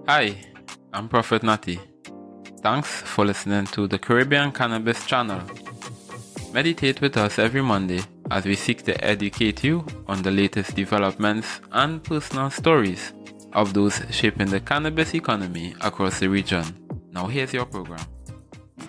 Hi, I'm Prophet Natty. Thanks for listening to the Caribbean Cannabis channel. Meditate with us every Monday as we seek to educate you on the latest developments and personal stories of those shaping the cannabis economy across the region. Now here's your program.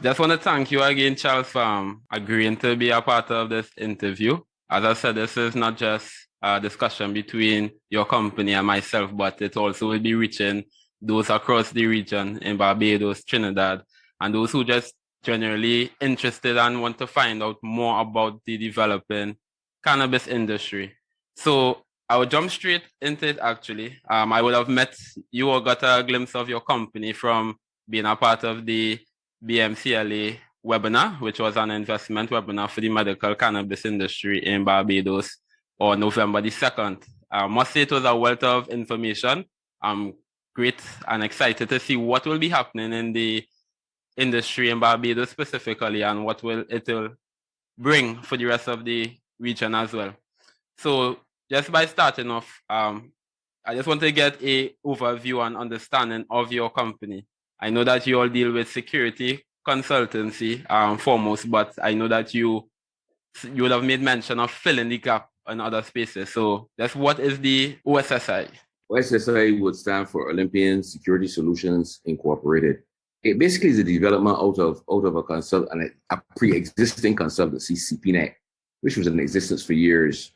Just want to thank you again, Charles, for agreeing to be a part of this interview. As I said, this is not just a discussion between your company and myself, but it also will be reaching those across the region in Barbados, Trinidad, and those who just generally interested and want to find out more about the developing cannabis industry. So I will jump straight into it actually. I would have met you or got a glimpse of your company from being a part of the BMCLA webinar, which was an investment webinar for the medical cannabis industry in Barbados on November the 2nd. I must say it was a wealth of information. I'm great and excited to see what will be happening in the industry in Barbados specifically and what it will bring for the rest of the region as well. So just by starting off, I just want to get a overview and understanding of your company. I know that you all deal with security consultancy foremost, but I know that you would have made mention of filling the gap in other spaces. So that's what is the O.S.S.I? O.S.S.I would stand for Olympian Security Solutions Incorporated. It basically is a development out of a pre-existing consultancy, CPNet, which was in existence for years,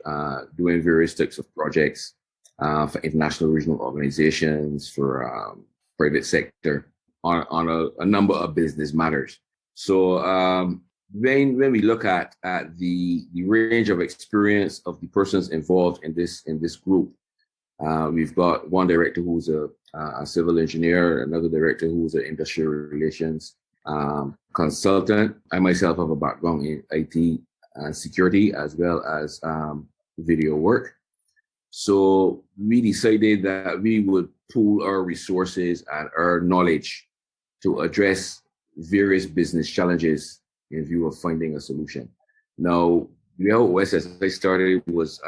doing various types of projects for international regional organizations, for private sector, on a number of business matters. So when we look at the range of experience of the persons involved in this group, we've got one director who's a civil engineer, another director who's an industrial relations consultant. I myself have a background in IT and security as well as video work. So we decided that we would pool our resources and our knowledge to address various business challenges in view of finding a solution. Now, how O.S.S.I started was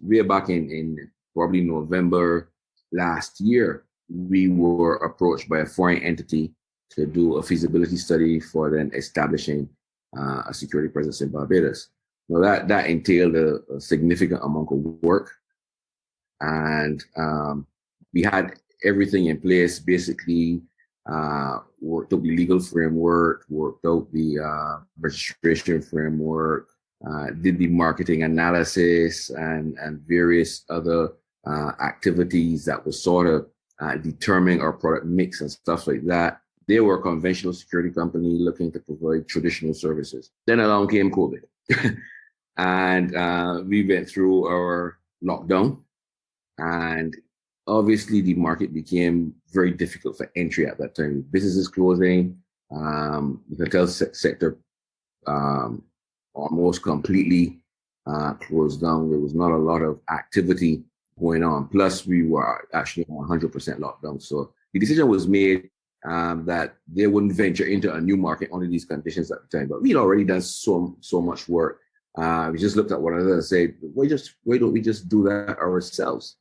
way back in probably November last year. We were approached by a foreign entity to do a feasibility study for then establishing a security presence in Barbados. Now that entailed a significant amount of work, and we had everything in place. Basically, worked out the legal framework, worked out the registration framework, did the marketing analysis and various other activities that was sort of determining our product mix and stuff like that. They were a conventional security company looking to provide traditional services. Then along came COVID. And we went through our lockdown, and obviously the market became very difficult for entry at that time. Businesses closing, the hotel sector almost completely closed down. There was not a lot of activity going on. Plus, we were actually on 100% lockdown. So the decision was made that they wouldn't venture into a new market under these conditions at the time. But we'd already done so much work. We just looked at one another and said, why don't we just do that ourselves?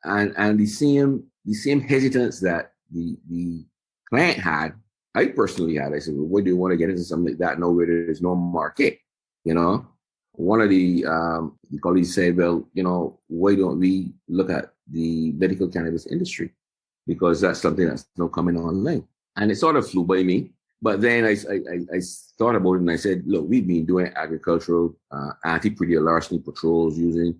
And the same hesitance that the client had, I personally had. I said, well, why do you want to get into something like that now where there's no market? You know, one of the colleagues said, well, why don't we look at the medical cannabis industry? Because that's something that's now coming online. And it sort of flew by me. But then I thought about it and I said, look, we've been doing agricultural anti-predator larceny patrols using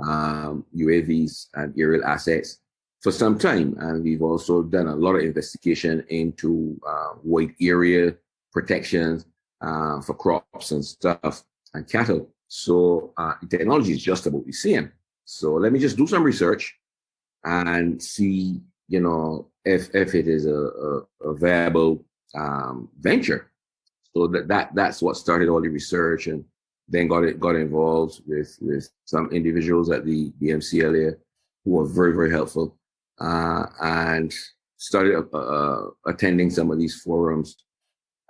UAVs and aerial assets for some time. And we've also done a lot of investigation into wide area protections for crops and stuff and cattle. So the technology is just about the same. So let me just do some research and see, if it is a viable venture. So that's what started all the research, and then got involved with some individuals at the BMCLA who were very, very helpful, and started attending some of these forums,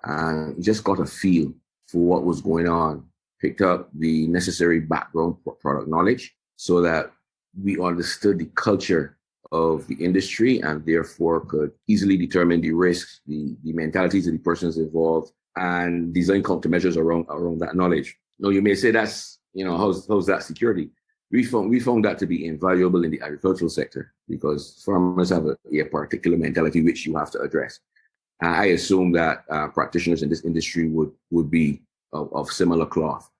and just got a feel for what was going on, picked up the necessary background product knowledge so that we understood the culture of the industry and therefore could easily determine the risks, the mentalities of the persons involved, and design countermeasures around that knowledge. Now, you may say that's, how's that security? We found that to be invaluable in the agricultural sector because farmers have a particular mentality which you have to address. I assume that practitioners in this industry would be of similar cloth.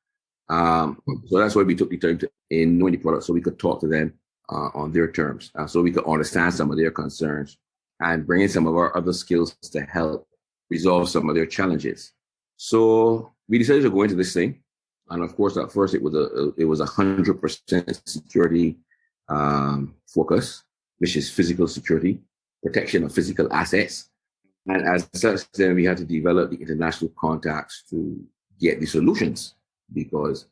So that's why we took the time to know the product so we could talk to them on their terms, so we could understand some of their concerns and bring in some of our other skills to help resolve some of their challenges. So we decided to go into this thing. And of course, at first it was 100% security focus, which is physical security, protection of physical assets. And as such, then we had to develop the international contacts to get the solutions because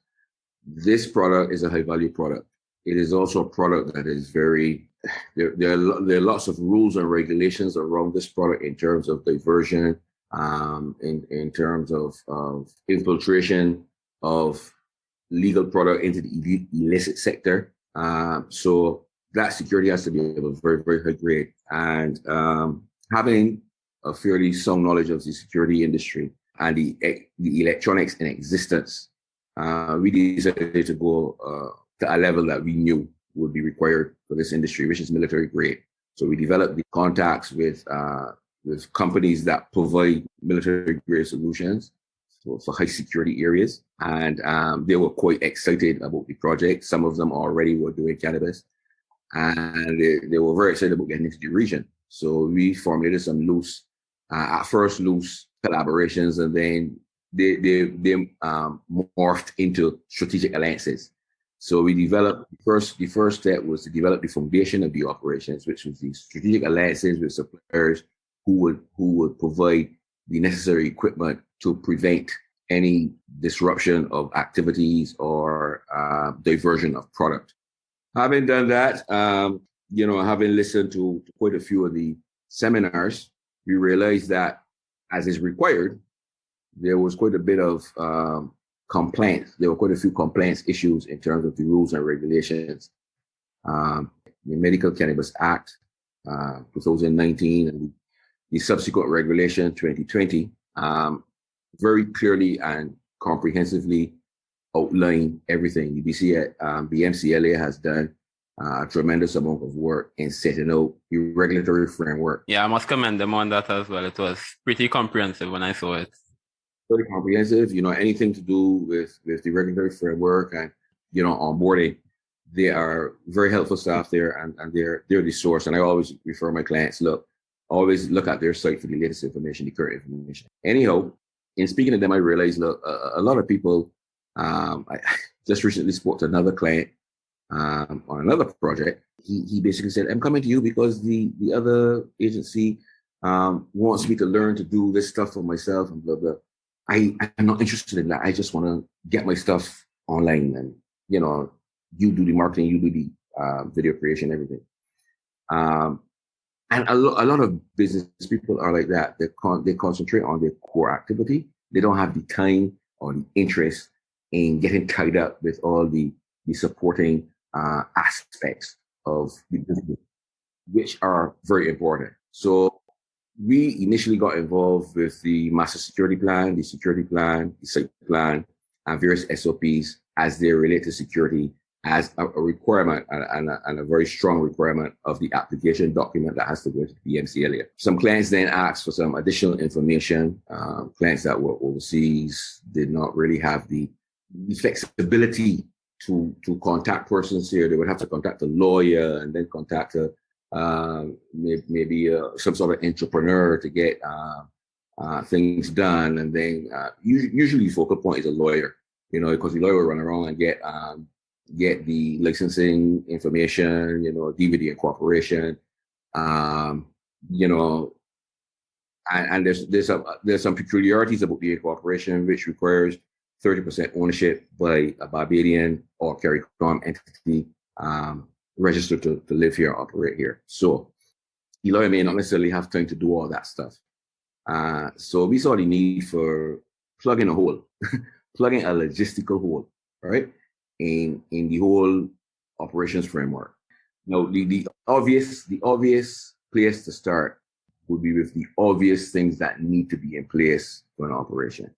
this product is a high value product. It is also a product that is there are lots of rules and regulations around this product in terms of diversion, in terms of infiltration of legal product into the illicit sector. So that security has to be of a very, very high grade. And having a fairly sound knowledge of the security industry and the electronics in existence, we decided to go to a level that we knew would be required for this industry, which is military grade. So we developed the contacts with companies that provide military grade solutions for high security areas. And they were quite excited about the project. Some of them already were doing cannabis. And they were very excited about getting into the region. So we formulated some loose collaborations, and then they morphed into strategic alliances. So we developed the first step was to develop the foundation of the operations, which was the strategic alliances with suppliers who would provide the necessary equipment to prevent any disruption of activities or diversion of product. Having done that, having listened to quite a few of the seminars, we realized that as is required, there was quite a bit of complaints. There were quite a few complaints issues in terms of the rules and regulations. The Medical Cannabis Act, 2019, and the subsequent regulation, 2020, very clearly and comprehensively outline everything. The MCLA has done a tremendous amount of work in setting out the regulatory framework. Yeah, I must commend them on that as well. It was pretty comprehensive when I saw it. Very comprehensive, anything to do with the regulatory framework and, onboarding. They are very helpful staff there, and they're the source. And I always refer my clients, always look at their site for the latest information, the current information. Anyhow, in speaking to them, I realized, a lot of people, I just recently spoke to another client on another project. He basically said, I'm coming to you because the other agency wants me to learn to do this stuff for myself and blah, blah. I'm not interested in that. I just want to get my stuff online and, you do the marketing, you do the video creation, everything. And a lot of business people are like that. They concentrate on their core activity. They don't have the time or the interest in getting tied up with all the supporting aspects of the business, which are very important. So we initially got involved with the master security plan, the security plan, the site plan, and various SOPs as they relate to security as a requirement and a very strong requirement of the application document that has to go to the MCLA. Some clients then asked for some additional information. Clients that were overseas did not really have the flexibility to contact persons here. They would have to contact a lawyer and then contact maybe some sort of entrepreneur to get things done. And then usually the focal point is a lawyer, because the lawyer will run around and get the licensing information, DVD incorporation, and there's some peculiarities about the incorporation which requires 30% ownership by a Barbadian or CARICOM entity registered to live here, operate here. So the lawyer may not necessarily have time to do all that stuff. So we saw the need for plugging a hole, plugging a logistical hole, right, in the whole operations framework. Now, the the obvious place to start would be with the obvious things that need to be in place for an operation.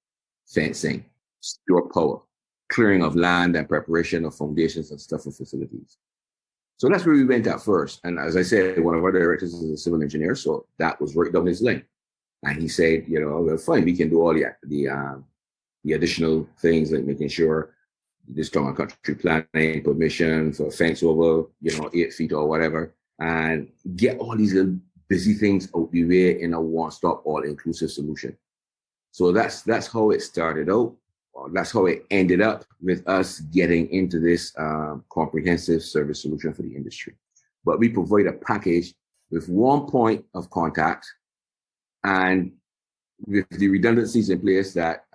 Fencing, store power, clearing of land and preparation of foundations and stuff for facilities. So that's where we went at first. And as I said, one of our directors is a civil engineer, so that was right down his lane. And he said, well, fine, we can do all the additional things like making sure this strong country planning, permission for a fence over, 8 feet or whatever, and get all these little busy things out the way in a one-stop, all-inclusive solution. So that's how it started out. That's how it ended up with us getting into this comprehensive service solution for the industry. But we provide a package with one point of contact and with the redundancies in place that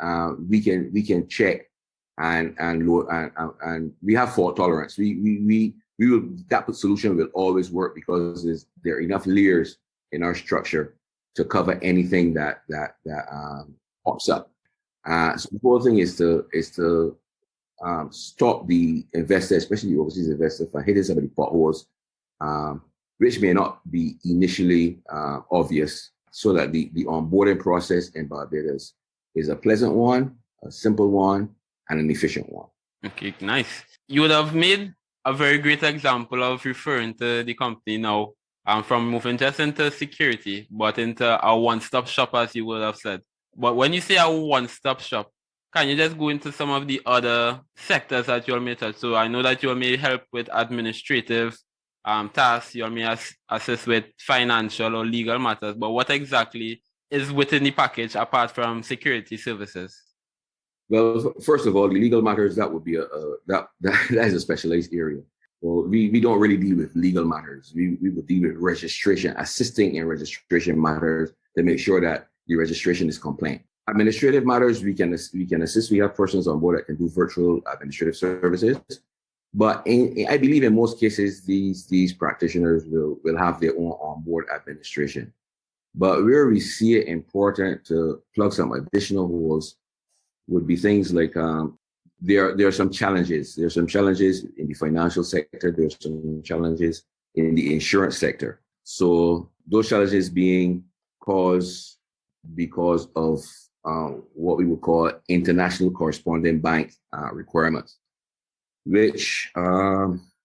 we can check and we have fault tolerance. We will, that solution will always work because there are enough layers in our structure to cover anything that pops up. So the whole thing is to stop the investor, especially the overseas investor, from hitting some of the potholes, which may not be initially obvious, so that the onboarding process in Barbados is a pleasant one, a simple one, and an efficient one. Okay, nice. You would have made a very great example of referring to the company now from moving just into security, but into a one-stop shop, as you would have said. But when you say a one-stop shop, can you just go into some of the other sectors that you all may touch? So I know that you all may help with administrative tasks, you all may assist with financial or legal matters, but what exactly is within the package apart from security services? Well, first of all, the legal matters, that would be that is a specialized area. Well, we don't really deal with legal matters. We would deal with registration, assisting in registration matters to make sure that the registration is compliant. Administrative matters, we can assist. We have persons on board that can do virtual administrative services. But I believe in most cases, these practitioners will have their own onboard administration. But where we see it important to plug some additional holes would be things like there are some challenges. There are some challenges in the financial sector. There are some challenges in the insurance sector. So those challenges being caused because of what we would call international corresponding bank requirements, which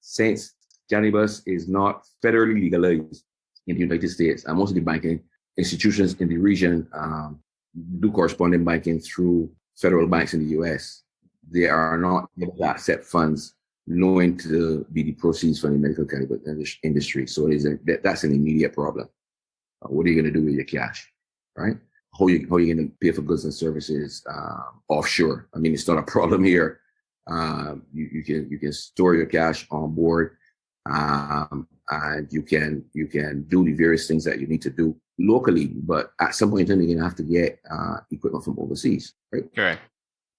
since cannabis is not federally legalized in the United States, and most of the banking institutions in the region do corresponding banking through federal banks in the U.S., they are not able to accept funds known to be the proceeds from the medical cannabis industry. So that's an immediate problem. What are you going to do with your cash, right? How are you going to pay for goods and services offshore? I mean, it's not a problem here. You can store your cash on board, and you can do the various things that you need to do locally. But at some point in time, you're going to have to get equipment from overseas, right? Correct.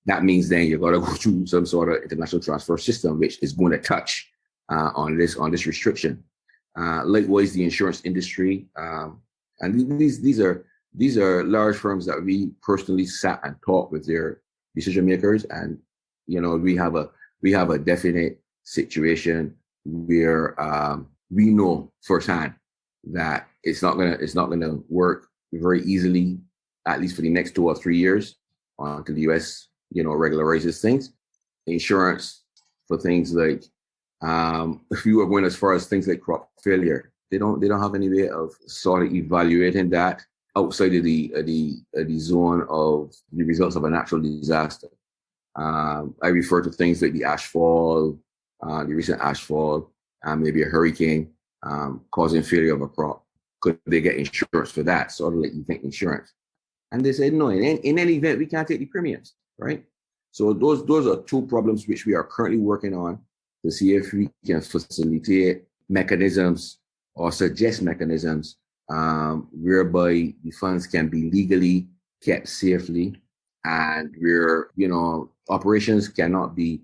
That means then you got to go through some sort of international transfer system, which is going to touch on this restriction. Likewise, the insurance industry, and these are large firms that we personally sat and talked with their decision makers, and we have a definite situation where we know firsthand that it's not gonna work very easily, at least for the next 2 or 3 years, until the U.S. regularizes things. Insurance for things like if you are going as far as things like crop failure, they don't have any way of sort of evaluating that outside of the zone of the results of a natural disaster. I refer to things like the ashfall, the recent ashfall, maybe a hurricane causing failure of a crop. Could they get insurance for that? Sort of like event insurance. And they said, no, in any event, we can't take the premiums, right? So those are two problems which we are currently working on to see if we can facilitate mechanisms or suggest mechanisms whereby the funds can be legally kept safely, and where operations cannot be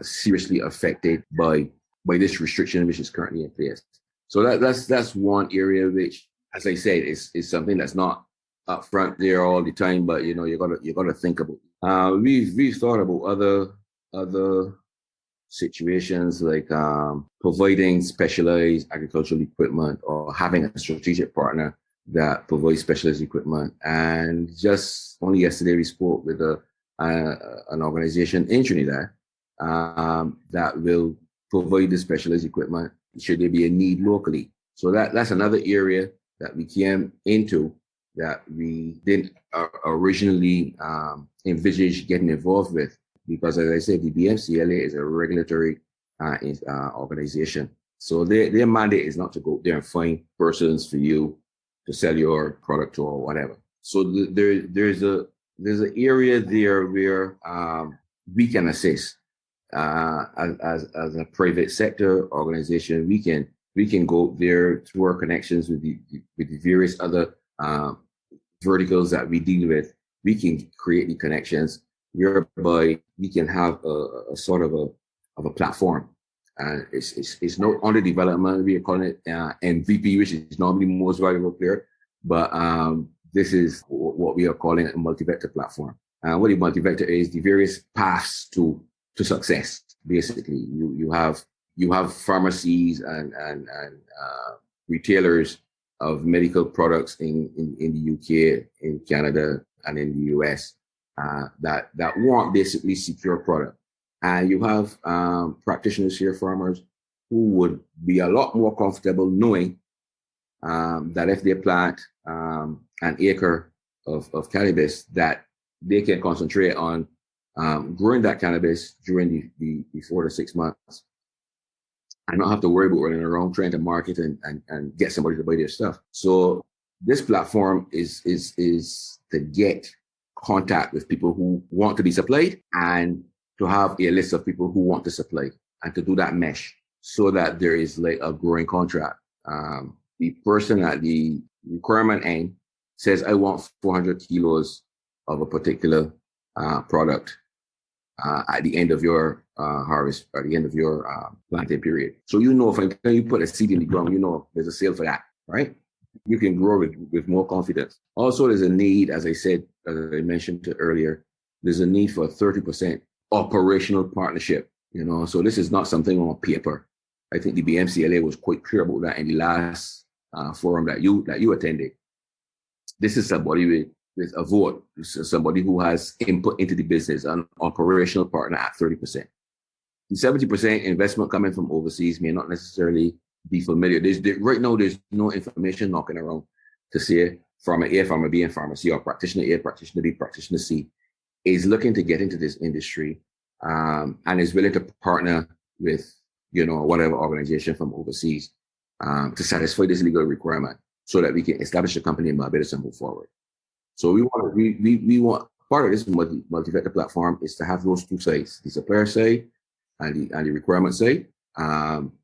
seriously affected by this restriction which is currently in place. So that's one area which, as I said, is something that's not up front there all the time, but you gotta think about. We've thought about other situations like providing specialized agricultural equipment or having a strategic partner that provides specialized equipment. And just only yesterday we spoke with an organization in Trinidad that will provide the specialized equipment should there be a need locally. So that's another area that we came into that we didn't originally envisage getting involved with, because as I said, the BMCLA is a regulatory organization. So their mandate is not to go there and find persons for you to sell your product to or whatever. So there's an area there where we can assist as a private sector organization. We can go there through our connections with the various other verticals that we deal with. We can create the connections whereby we can have a sort of a platform. And it's not under development. We are calling it MVP, which is normally most valuable player. But this is what we are calling a multi-vector platform. What a multi-vector is, the various paths to success. Basically, you have pharmacies and retailers of medical products in the UK, in Canada, and in the US that want basically secure product. And you have practitioners here, farmers, who would be a lot more comfortable knowing that if they plant an acre of cannabis, that they can concentrate on growing that cannabis during the 4 to 6 months and not have to worry about running around trying to market and get somebody to buy their stuff. So this platform is to get contact with people who want to be supplied and to have a list of people who want to supply and to do that mesh so that there is like a growing contract. The person at the requirement end says, I want 400 kilos of a particular product at the end of your harvest, or at the end of your planting period. So you know, if you put a seed in the ground, you know there's a sale for that, right? You can grow with more confidence. Also, there's a need, as I said, as I mentioned earlier, there's a need for a 30% operational partnership. You know, so this is not something on paper. I think the BMCLA was quite clear about that in the last forum that you attended. This is somebody with a vote, somebody who has input into the business, an operational partner at 30%. The 70% investment coming from overseas may not necessarily be familiar. Right now, there's no information knocking around to say Pharma A, Pharma B, and Pharma C, or Practitioner A, Practitioner B, Practitioner C is looking to get into this industry and is willing to partner with, you know, whatever organization from overseas to satisfy this legal requirement so that we can establish a company in Barbados and move forward. So we want part of this multi-vector platform is to have those two sides, the supplier side and the requirement side,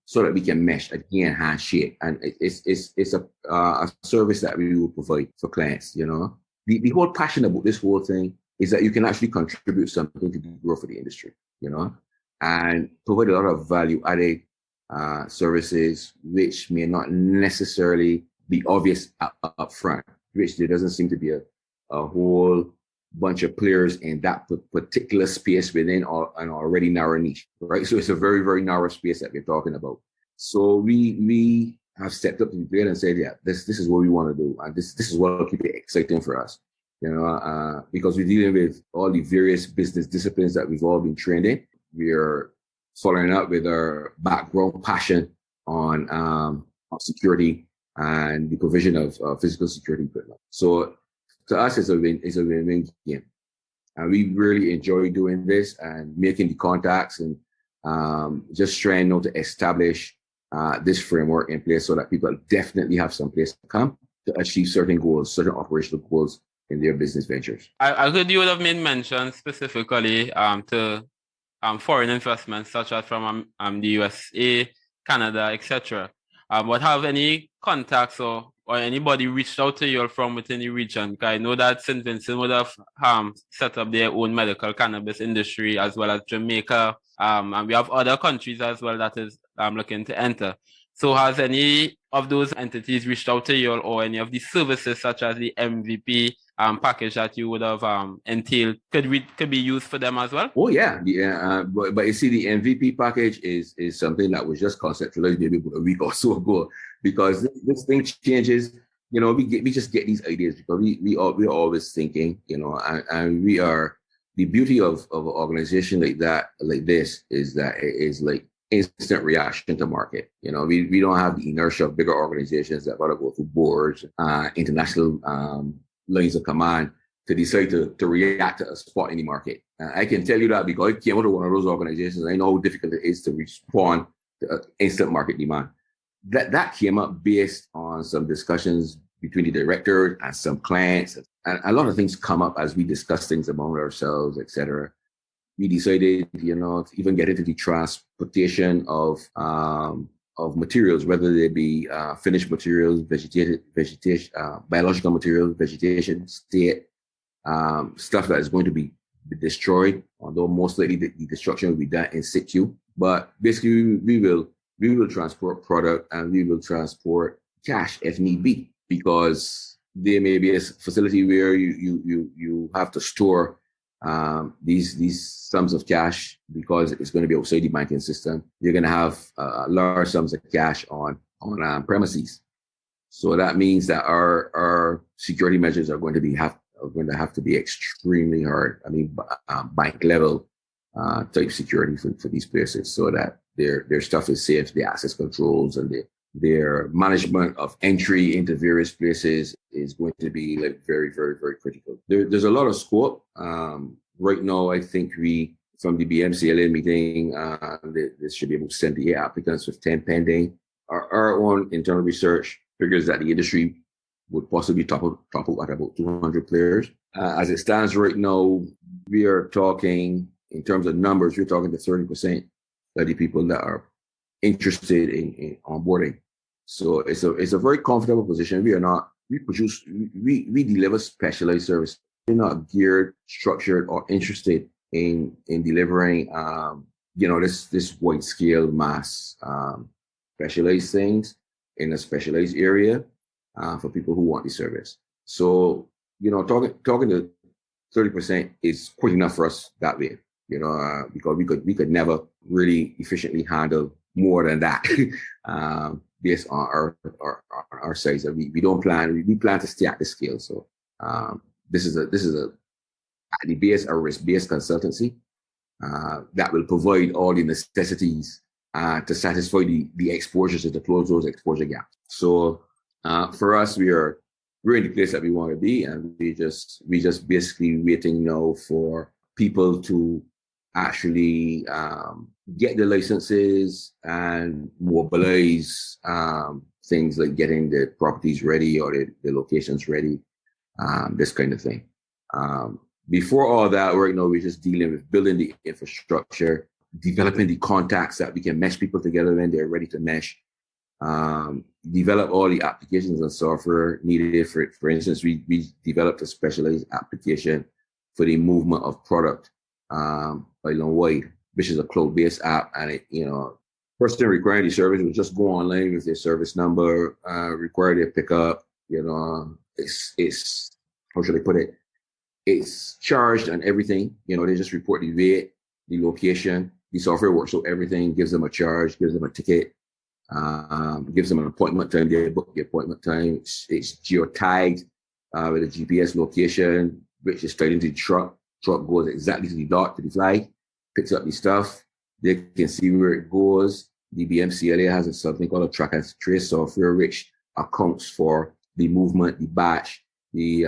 so that we can mesh again, handshake, and it's a service that we will provide for clients. You know, the whole passion about this whole thing is that you can actually contribute something to the growth of the industry. You know, and provide a lot of value-added services which may not necessarily be obvious up front, which there doesn't seem to be a whole bunch of players in that particular space within an already narrow niche, right? So it's a very, very narrow space that we're talking about. So we have stepped up to the plate and said, yeah, this is what we want to do. And this is what will keep it exciting for us, you know, because we're dealing with all the various business disciplines that we've all been trained in. We are following up with our background passion on security and the provision of physical security equipment. So to us, it's a win-win game. And we really enjoy doing this and making the contacts and just trying to establish this framework in place so that people definitely have some place to come to achieve certain goals, certain operational goals in their business ventures. I heard you would have made mention specifically to foreign investments such as from the USA, Canada, etc. But have any contacts or anybody reached out to you from within the region? Because I know that St. Vincent would have set up their own medical cannabis industry, as well as Jamaica. And we have other countries as well that is looking to enter. So has any of those entities reached out to you, or any of the services such as the MVP package that you would have entailed could be used for them as well? Oh yeah, but you see, the MVP package is something that was just conceptualized maybe about a week or so ago, because this thing changes. We just get these ideas because we're always thinking, and we are, the beauty of an organization like that, like this, is that it is like instant reaction to market. We don't have the inertia of bigger organizations that gotta go through boards, international lines of command to decide to react to a spot in the market. I can tell you that because I came out of one of those organizations. I know how difficult it is to respond to instant market demand. That came up based on some discussions between the director and some clients. And a lot of things come up as we discuss things among ourselves, etc. We decided, to even get into the transportation of materials, whether they be finished materials, vegetation, biological materials, vegetation, state, stuff that is going to be destroyed, although most likely the destruction will be done in situ. But basically, we will transport product and we will transport cash if need be, because there may be a facility where you have to store these sums of cash because it's going to be outside the banking system. You're going to have large sums of cash on premises. So that means that our security measures are going to have to be extremely hard. I mean, bank level type security for these places, so that their stuff is safe, the access controls and their management of entry into various places is going to be like very, very, very critical. There's a lot of scope. Right now, I think from the BMCLA meeting, they should be able to send 78 applicants with 10 pending. Our own internal research figures that the industry would possibly top out at about 200 players. As it stands right now, we are talking, in terms of numbers, we're talking to 30% of the people that are interested in onboarding. So it's a very comfortable position. We deliver specialized service. We're not geared, structured, or interested in delivering this wide scale mass specialized things in a specialized area for people who want the service. So talking to 30% is quite enough for us that way. Because we could never really efficiently handle more than that based on our size. We don't plan. We plan to stay at the scale. So this is at the base a risk-based consultancy that will provide all the necessities to satisfy the exposures and to close those exposure gaps. So for us, we're in the place that we want to be, and we just basically waiting now for people to actually get the licenses and mobilize things like getting the properties ready or the locations ready, this kind of thing. Before all that, right now, we're just dealing with building the infrastructure, developing the contacts that we can mesh people together when they're ready to mesh, develop all the applications and software needed for it. For instance, we developed a specialized application for the movement of product island-wide, which is a cloud-based app, and it, person requiring the service will just go online with their service number, require their pickup. It's how should I put it? It's charged and everything. They just report the weight, the location. The software works out everything, gives them a charge, gives them a ticket, gives them an appointment time. They book the appointment time. It's geotagged with a GPS location, which is tied into the truck. Truck goes exactly to the dot, to the flag, picks up the stuff. They can see where it goes. The BMCLA has something called a track and trace software, which accounts for the movement, the batch, the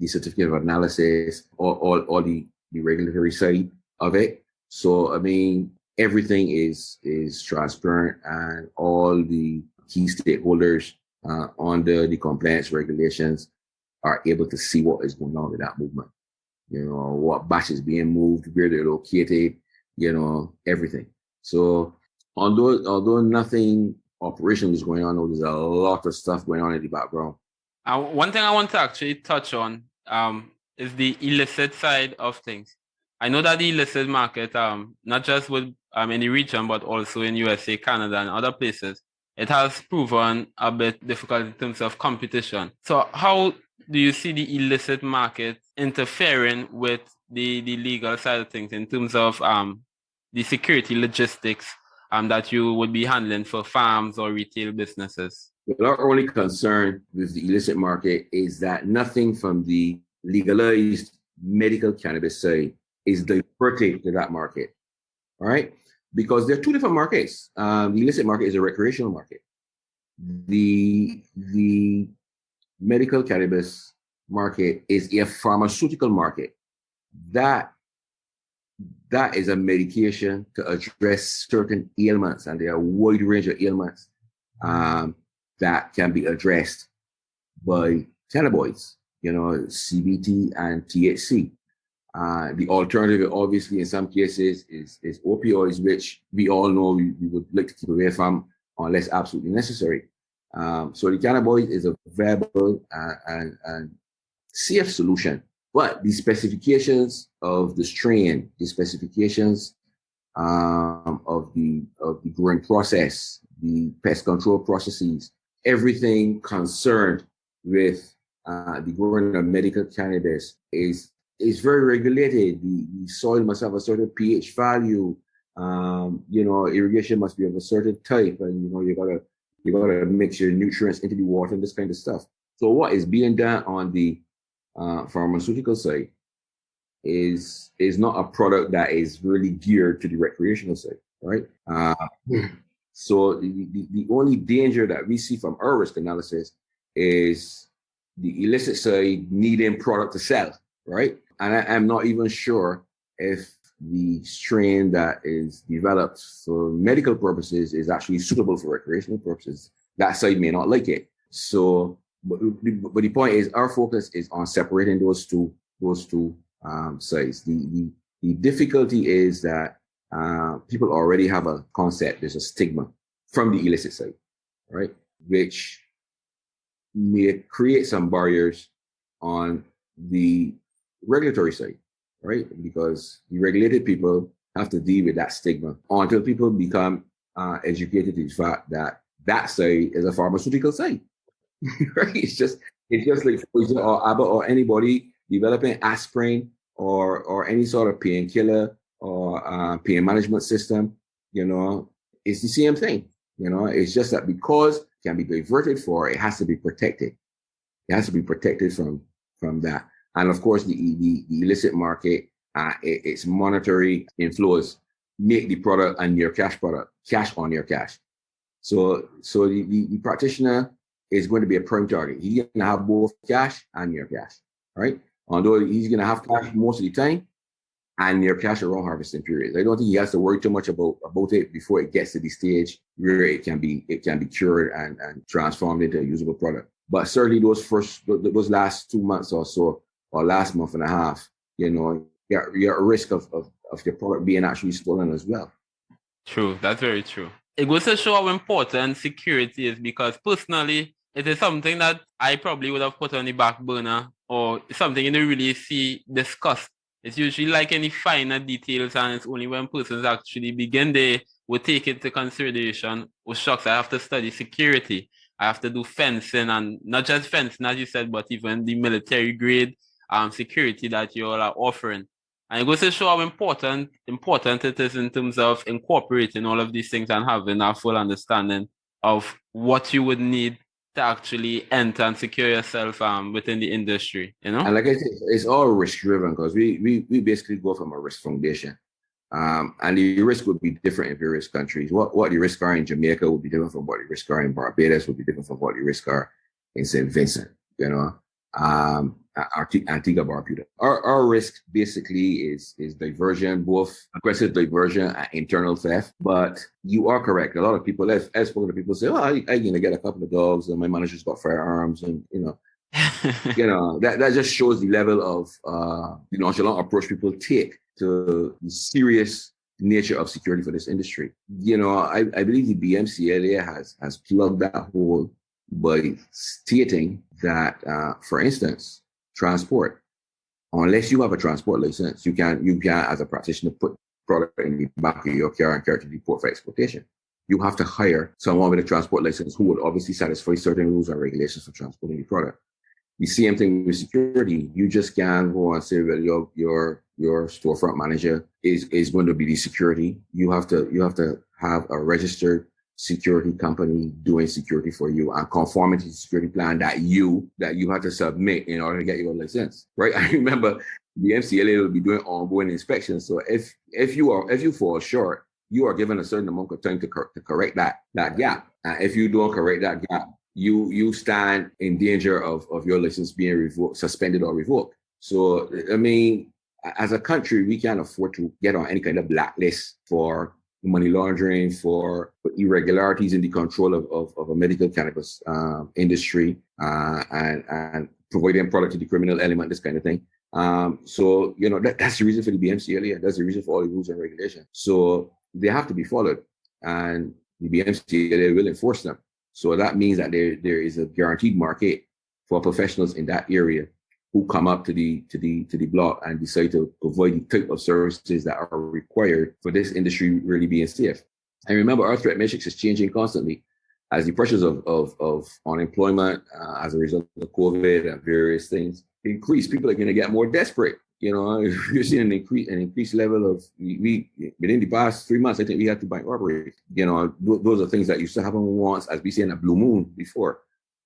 certificate of analysis, all the regulatory side of it. So, I mean, everything is transparent, and all the key stakeholders under the compliance regulations are able to see what is going on with that movement. What batch is being moved, where they're located, everything. So although nothing operational is going on, there's a lot of stuff going on in the background. One thing I want to actually touch on is the illicit side of things. I know that the illicit market, not just with in the region, but also in USA, Canada, and other places, it has proven a bit difficult in terms of competition. So how do you see the illicit market interfering with the legal side of things in terms of the security logistics that you would be handling for farms or retail businesses? Well, our only concern with the illicit market is that nothing from the legalized medical cannabis side is diverted to that market. All right? Because there are two different markets. The illicit market is a recreational market. The medical cannabis market is a pharmaceutical market. That is a medication to address certain ailments, and there are a wide range of ailments that can be addressed by cannabinoids, CBT and THC. The alternative, obviously, in some cases, is opioids, which we all know we would like to keep away from unless absolutely necessary. So the cannabinoid is a viable and safe solution. But the specifications of the strain, the specifications of the growing process, the pest control processes, everything concerned with the growing of medical cannabis is very regulated. The soil must have a certain pH value. Irrigation must be of a certain type, and you gotta mix your nutrients into the water and this kind of stuff. So what is being done on the pharmaceutical side is not a product that is really geared to the recreational side, right? So the only danger that we see from our risk analysis is the illicit side needing product to sell, right? And I'm not even sure if the strain that is developed for medical purposes is actually suitable for recreational purposes. That side may not like it. So, but the point is, our focus is on separating those two sides. The difficulty is that people already have a concept. There's a stigma from the illicit side, right? Which may create some barriers on the regulatory side, right? Because the regulated people have to deal with that stigma until people become educated to the fact that that side is a pharmaceutical side, right? It's just like Pfizer or Abbott or anybody developing aspirin or any sort of painkiller or pain management system. It's the same thing. It's just that because it can be diverted for, it has to be protected. It has to be protected from that. And of course, the illicit market, its monetary inflows make the product a near cash product, cash on your cash. So the practitioner is going to be a prime target. He's going to have both cash and near cash, right? Although he's going to have cash most of the time and near cash around harvesting periods. I don't think he has to worry too much about it before it gets to the stage where it can be cured and transformed into a usable product. But certainly those last 2 months or so, or last month and a half, you're at risk of your product being actually stolen as well. True, that's very true. It goes to show how important security is, because personally, it is something that I probably would have put on the back burner, or something you don't really see discussed. It's usually like any finer details, and it's only when persons actually begin, they will take it into consideration. Oh, shucks, I have to study security. I have to do fencing, and not just fencing, as you said, but even the military grade security that you all are offering. And it goes to show how important it is in terms of incorporating all of these things and having a full understanding of what you would need to actually enter and secure yourself within the industry, And like I said, it's all risk driven, because we basically go from a risk foundation. And the risk would be different in various countries. What the risks are in Jamaica would be different from what the risks are in Barbados, would be different from what the risks are in St. Vincent, Antigua, Barbuda. Our risk basically is diversion, both aggressive diversion and internal theft. But you are correct. A lot of people, I've spoken to people say, "Oh, I'm gonna get a couple of dogs, and my manager's got firearms," and that just shows the level of the nonchalant approach people take to the serious nature of security for this industry. I believe the BMCLA has plugged that hole by stating that, for instance, transport. Unless you have a transport license, you can as a practitioner put product in the back of your car and carry to the port for exportation. you have to hire someone with a transport license who would obviously satisfy certain rules and regulations for transporting the product. The same thing with security. You just can't go and say, well, your storefront manager is going to be the security. You have to have a registered security company doing security for you and conforming to the security plan that you have to submit in order to get your license. Right? I remember the MCLA will be doing ongoing inspections. So if you fall short, you are given a certain amount of time to correct that gap. And if you don't correct that gap, you stand in danger of your license being revoked, suspended or revoked. So, I mean, as a country, we can't afford to get on any kind of blacklist for money laundering, for irregularities in the control of a medical cannabis industry, and providing product to the criminal element, this kind of thing. So, that's the reason for the BMCLA. That's the reason for all the rules and regulations. So they have to be followed, and the BMCLA will enforce them. So that means that there is a guaranteed market for professionals in that area who come up to the block and decide to provide the type of services that are required for this industry really being safe. And remember, our threat matrix is changing constantly as the pressures of unemployment as a result of COVID and various things increase. People are going to get more desperate. You're seeing an increased level of, within the past 3 months, I think we had to bank robberies. Those are things that used to happen once, as we see in a blue moon before.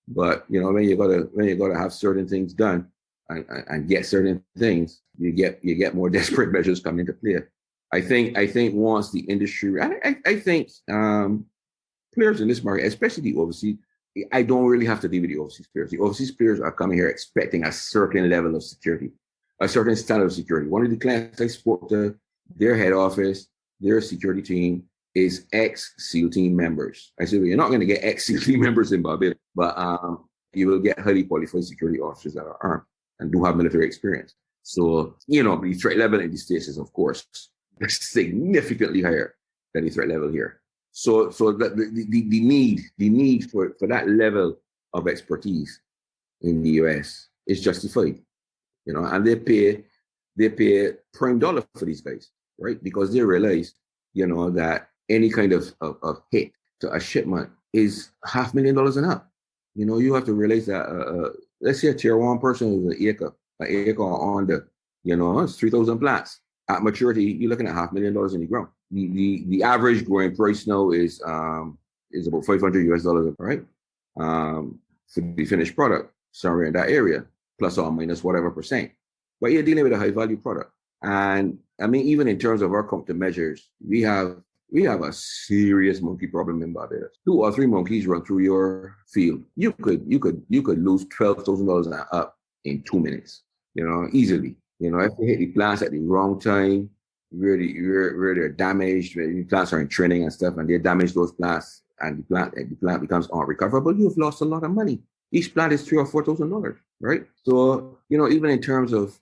But, when you gotta have certain things done and get certain things, you get more desperate measures come into play. I think once the industry, I think players in this market, especially the overseas, I don't really have to deal with the overseas players. The overseas players are coming here expecting a certain level of security, a certain standard of security. One of the clients I spoke to, their head office, their security team is ex-SEAL team members. I said, well, you're not going to get ex-SEAL team members in Barbados, but you will get highly qualified security officers that are armed and do have military experience. So, the threat level in the States is, of course, significantly higher than the threat level here. So the need for that level of expertise in the US is justified. And they pay prime dollar for these guys, right? Because they realize, that any kind of hit to a shipment is $500,000 and up. You have to realize that, let's say a tier 1 person is an acre on the, it's 3,000 plants. At maturity, you're looking at $500,000 in the ground. The average growing price now is about $500 US, right? For the finished product, somewhere in that area, plus or minus whatever percent. But you're dealing with a high value product. And I mean, even in terms of our countermeasures, we have a serious monkey problem in Barbados. 2 or 3 monkeys run through your field. You could lose $12,000 and up in 2 minutes, easily. If you hit the plants at the wrong time, where they're damaged, where the plants are in training and stuff, and they damage those plants, and the plant becomes unrecoverable, you've lost a lot of money. Each plant is $3,000 or $4,000, right? So, even in terms of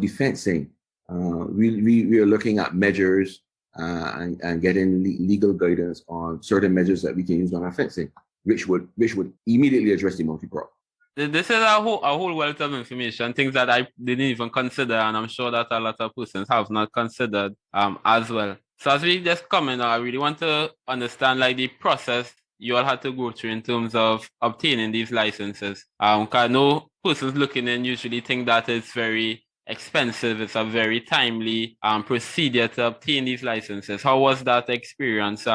defensing, we are looking at measures and getting legal guidance on certain measures that we can use on our fencing, which would immediately address the monkey problem. This is a whole wealth of information, things that I didn't even consider, and I'm sure that a lot of persons have not considered as well. So as we just come in, I really want to understand the process you all had to go through in terms of obtaining these licenses. Because I know persons looking in usually think that it's very expensive. It's a very timely procedure to obtain these licenses. How was that experience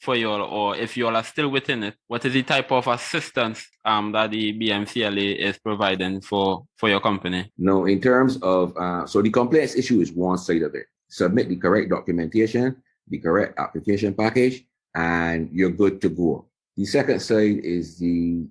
for you all, or if you all are still within it, what is the type of assistance that the BMCLA is providing for your company? No, in terms of, so the compliance issue is one side of it. Submit the correct documentation, the correct application package, and you're good to go. The second side is the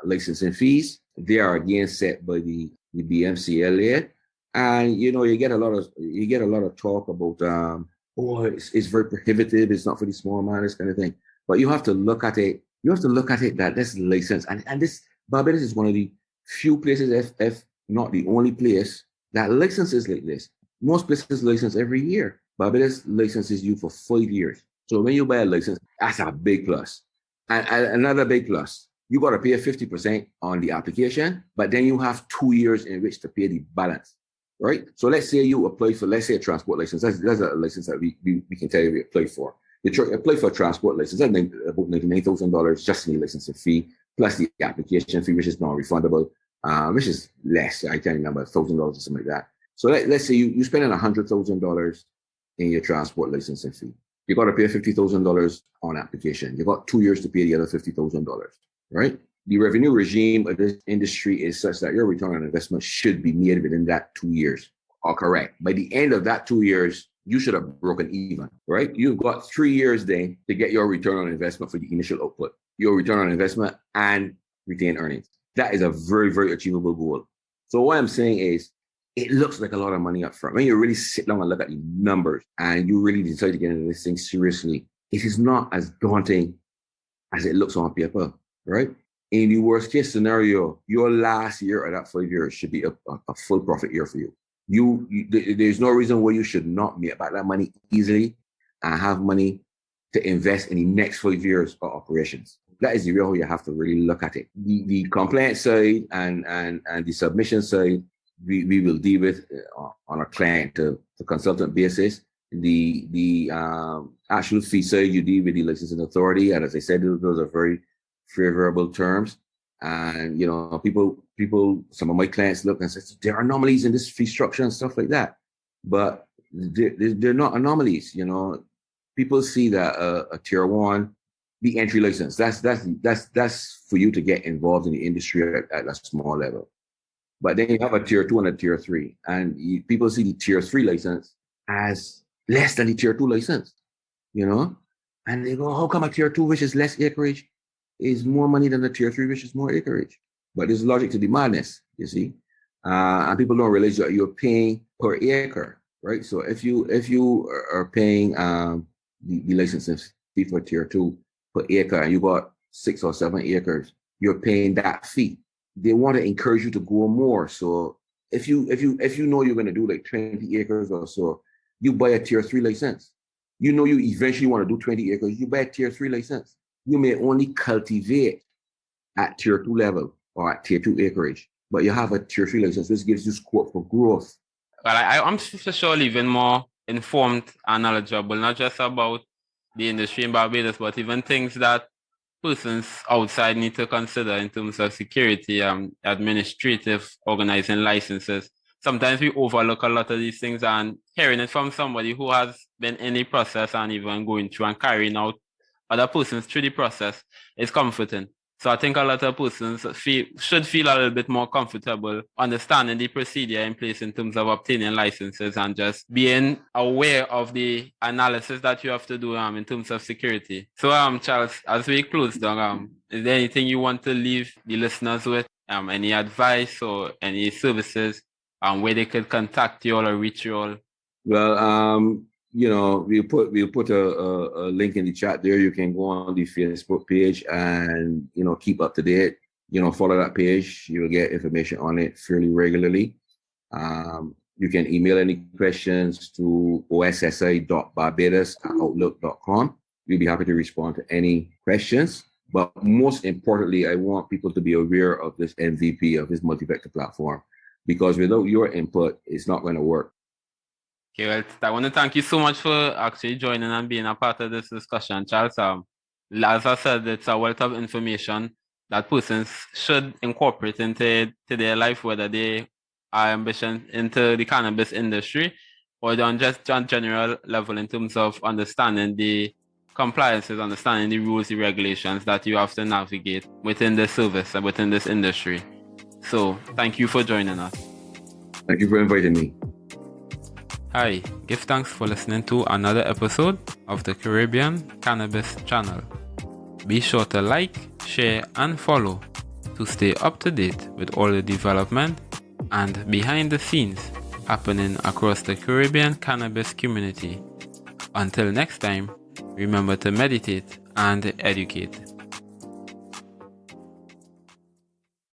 licensing fees. They are again set by the BMCLA, and you get a lot of talk about it's very prohibitive. It's not for the small man, this kind of thing. But you have to look at it. You have to look at it that this license and this Barbados is one of the few places, if not the only place, that licenses like this. Most places license every year. Barbados licenses you for 5 years. So when you buy a license, that's a big plus. And another big plus, you got to pay 50% on the application, but then you have 2 years in which to pay the balance, right? So let's say you apply for, let's say, a transport license. That's a license that we can tell you we apply for. apply for a transport license. I think about $99,000 just in the licensing fee, plus the application fee, which is non-refundable, which is less. I can't remember, $1,000 or something like that. So let's say you spend $100,000 in your transport licensing fee. You got to pay $50,000 on application. You got 2 years to pay the other $50,000, right? The revenue regime of this industry is such that your return on investment should be made within that 2 years. Or correct. By the end of that 2 years, you should have broken even, right? You've got 3 years then to get your return on investment for the initial output, your return on investment and retained earnings. That is a very, very achievable goal. So what I'm saying is, it looks like a lot of money up front. When you really sit down and look at the numbers and you really decide to get into this thing seriously, it is not as daunting as it looks on paper, right? In the worst case scenario, your last year of that 5 years should be a full profit year for you. There's no reason why you should not make back that money easily and have money to invest in the next 5 years of operations. That is the real how you have to really look at it. The compliance side and the submission side, we will deal with on a client to consultant basis. The actual fee side, you deal with the licensing authority, and as I said, those are very favorable terms. And people, some of my clients look and say there are anomalies in this fee structure and stuff like that, but they're not anomalies. People see that a tier 1, the entry license, that's for you to get involved in the industry at a small level. But then you have a tier 2 and a tier 3, and people see the tier 3 license as less than the tier 2 license, and they go, how come a tier 2, which is less acreage, is more money than a tier 3, which is more acreage? But there's logic to the madness, you see, and people don't realize that you're paying per acre, right? So if you are paying the licensing fee for tier 2 per acre, and you got 6 or 7 acres, you're paying that fee. They want to encourage you to go more. So if you know you're going to do like 20 acres or so, you buy a tier 3 license. You eventually want to do 20 acres, you buy a tier 3 license. You may only cultivate at tier 2 level or at tier 2 acreage, but you have a tier 3 license, which gives you scope for growth. Well, I'm for sure even more informed and knowledgeable, not just about the industry in Barbados, but even things that persons outside need to consider in terms of security, administrative, organizing licenses. Sometimes we overlook a lot of these things, and hearing it from somebody who has been in the process and even going through and carrying out other persons through the process is comforting. So I think a lot of persons should feel a little bit more comfortable understanding the procedure in place in terms of obtaining licenses and just being aware of the analysis that you have to do in terms of security. So Charles, as we close down, is there anything you want to leave the listeners with? Any advice or any services where they could contact you all or reach you all? Well, we'll put a link in the chat there. You can go on the Facebook page and, keep up to date, follow that page. You'll get information on it fairly regularly. You can email any questions to ossi.barbados@outlook.com. We'll be happy to respond to any questions. But most importantly, I want people to be aware of this MVP, of this multi-vector platform, because without your input, it's not going to work. Okay, well, I want to thank you so much for actually joining and being a part of this discussion, Charles. As I said, it's a wealth of information that persons should incorporate into their life, whether they are ambitious into the cannabis industry or on just on general level in terms of understanding the compliances, understanding the rules, the regulations that you have to navigate within this service and within this industry. So thank you for joining us. Thank you for inviting me. Hi, give thanks for listening to another episode of the Caribbean Cannabis Channel. Be sure to like, share, and follow to stay up to date with all the development and behind the scenes happening across the Caribbean cannabis community. Until next time, remember to meditate and educate.